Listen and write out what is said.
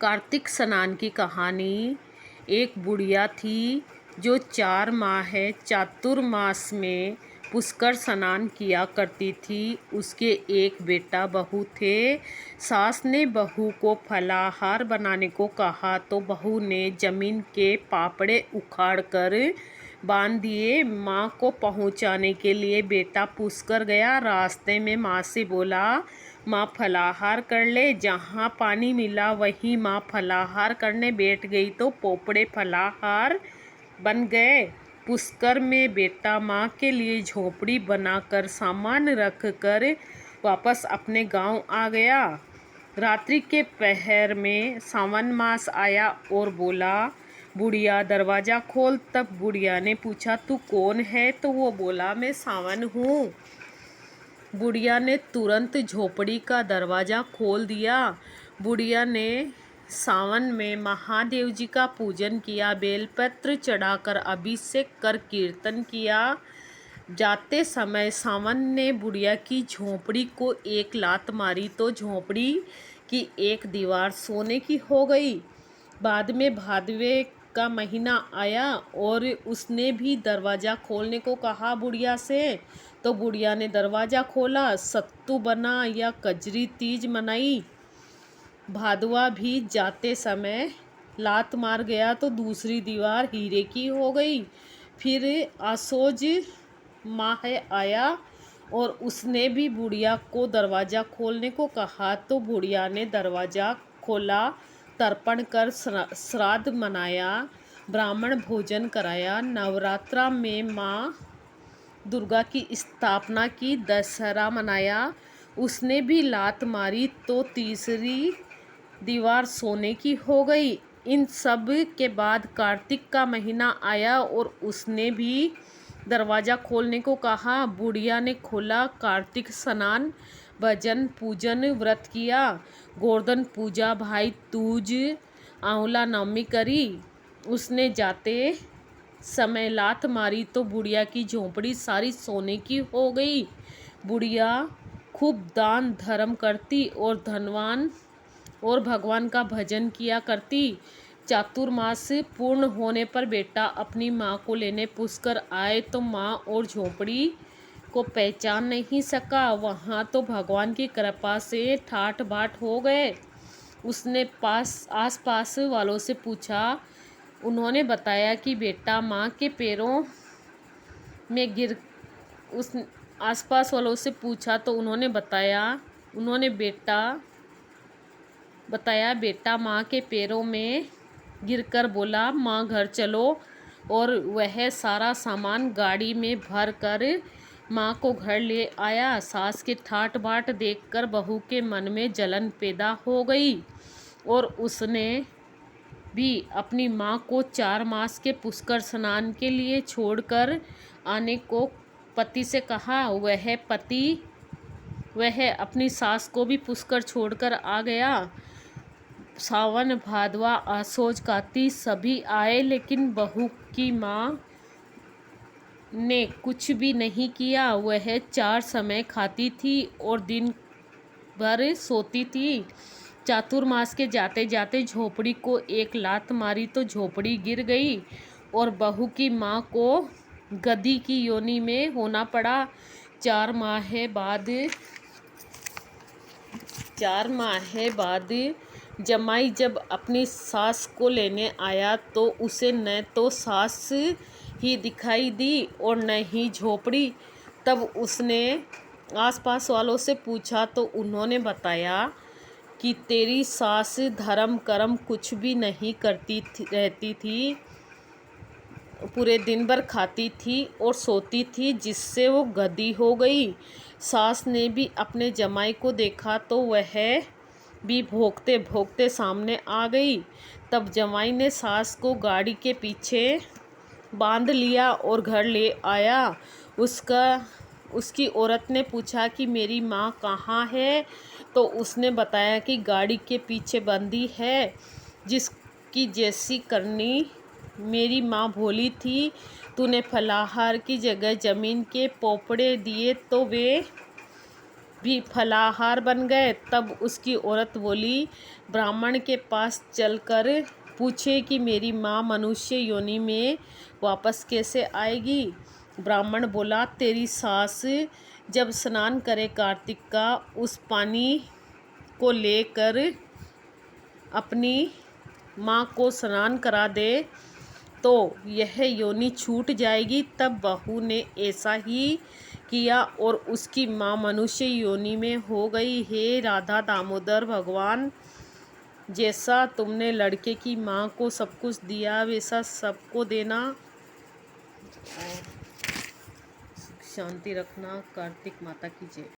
कार्तिक स्नान की कहानी। एक बुढ़िया थी जो 4 माह चातुर्मास में पुष्कर स्नान किया करती थी। उसके एक बेटा बहू थे। सास ने बहू को फलाहार बनाने को कहा तो बहू ने जमीन के पापड़े उखाड़ कर बांध दिए। माँ को पहुँचाने के लिए बेटा पुष्कर गया। रास्ते में माँ से बोला, माँ फलाहार कर ले। जहाँ पानी मिला वहीं माँ फलाहार करने बैठ गई तो पोपड़े फलाहार बन गए। पुष्कर में बेटा माँ के लिए झोपड़ी बनाकर सामान रख कर वापस अपने गांव आ गया। रात्रि के पहर में सावन मास आया और बोला, बुढ़िया दरवाज़ा खोल। तब बुढ़िया ने पूछा, तू कौन है? तो वो बोला, मैं सावन हूँ। बुढ़िया ने तुरंत झोपड़ी का दरवाज़ा खोल दिया। बुढ़िया ने सावन में महादेव जी का पूजन किया, बेलपत्र चढ़ाकर अभिषेक कर कीर्तन किया। जाते समय सावन ने बुढ़िया की झोपड़ी को एक लात मारी तो झोपड़ी की एक दीवार सोने की हो गई। बाद में भादवे का महीना आया और उसने भी दरवाज़ा खोलने को कहा बुढ़िया से। तो बुढ़िया ने दरवाज़ा खोला। सत्तू बना या कजरी तीज मनाई। भादवा भी जाते समय लात मार गया तो दूसरी दीवार हीरे की हो गई। फिर आसोज माह आया और उसने भी बुढ़िया को दरवाज़ा खोलने को कहा तो बुढ़िया ने दरवाज़ा खोला, तर्पण कर श्राद्ध मनाया, ब्राह्मण भोजन कराया। नवरात्रा में माँ दुर्गा की स्थापना की, दशहरा मनाया। उसने भी लात मारी तो तीसरी दीवार सोने की हो गई। इन सब के बाद कार्तिक का महीना आया और उसने भी दरवाज़ा खोलने को कहा। बुढ़िया ने खोला। कार्तिक स्नान, भजन पूजन व्रत किया, गोवर्धन पूजा, भाई दूज, आंवला नवमी करी। उसने जाते समय लात मारी तो बुढ़िया की झोंपड़ी सारी सोने की हो गई। बुढ़िया खूब दान धर्म करती और धनवान और भगवान का भजन किया करती। चातुर्मास पूर्ण होने पर बेटा अपनी माँ को लेने पुष्कर आए तो माँ और झोंपड़ी को पहचान नहीं सका। वहाँ तो भगवान की कृपा से ठाठ बाट हो गए। उसने आस पास वालों से पूछा। उन्होंने बताया कि बेटा माँ के पैरों में गिर उस आसपास वालों से पूछा तो उन्होंने बेटा माँ के पैरों में गिरकर बोला, माँ घर चलो। और वह सारा सामान गाड़ी में भर कर माँ को घर ले आया। सास के ठाट बाट देखकर बहू के मन में जलन पैदा हो गई और उसने भी अपनी माँ को 4 मास के पुष्कर स्नान के लिए छोड़कर आने को पति से कहा। वह अपनी सास को भी पुष्कर छोड़कर आ गया। सावन, भादवा, आसोज, कार्तिक सभी आए लेकिन बहू की माँ ने कुछ भी नहीं किया। वह 4 समय खाती थी और दिन भर सोती थी। चातुर्मास के जाते जाते झोपड़ी को एक लात मारी तो झोपड़ी गिर गई और बहू की माँ को गधी की योनि में होना पड़ा। 4 माह बाद जमाई जब अपनी सास को लेने आया तो उसे न तो सास ही दिखाई दी और न ही झोपड़ी। तब उसने आसपास वालों से पूछा तो उन्होंने बताया कि तेरी सास धर्म कर्म कुछ भी नहीं करती रहती थी, पूरे दिन भर खाती थी और सोती थी जिससे वो गधी हो गई। सास ने भी अपने जमाई को देखा तो वह भी भोंकते भोंकते सामने आ गई। तब जमाई ने सास को गाड़ी के पीछे बांध लिया और घर ले आया। उसकी औरत ने पूछा कि मेरी माँ कहाँ है? तो उसने बताया कि गाड़ी के पीछे बंधी है। जिसकी जैसी करनी मेरी माँ भोली थी। तूने फलाहार की जगह जमीन के पोपड़े दिए तो वे भी फलाहार बन गए। तब उसकी औरत बोली, ब्राह्मण के पास चलकर पूछे कि मेरी माँ मनुष्य योनि में वापस कैसे आएगी। ब्राह्मण बोला, तेरी सास जब स्नान करे कार्तिक का, उस पानी को लेकर अपनी माँ को स्नान करा दे तो यह योनि छूट जाएगी। तब बहू ने ऐसा ही किया और उसकी माँ मनुष्य योनि में हो गई। हे राधा दामोदर भगवान, जैसा तुमने लड़के की माँ को सब कुछ दिया वैसा सबको देना और शांति रखना। कार्तिक माता की जय।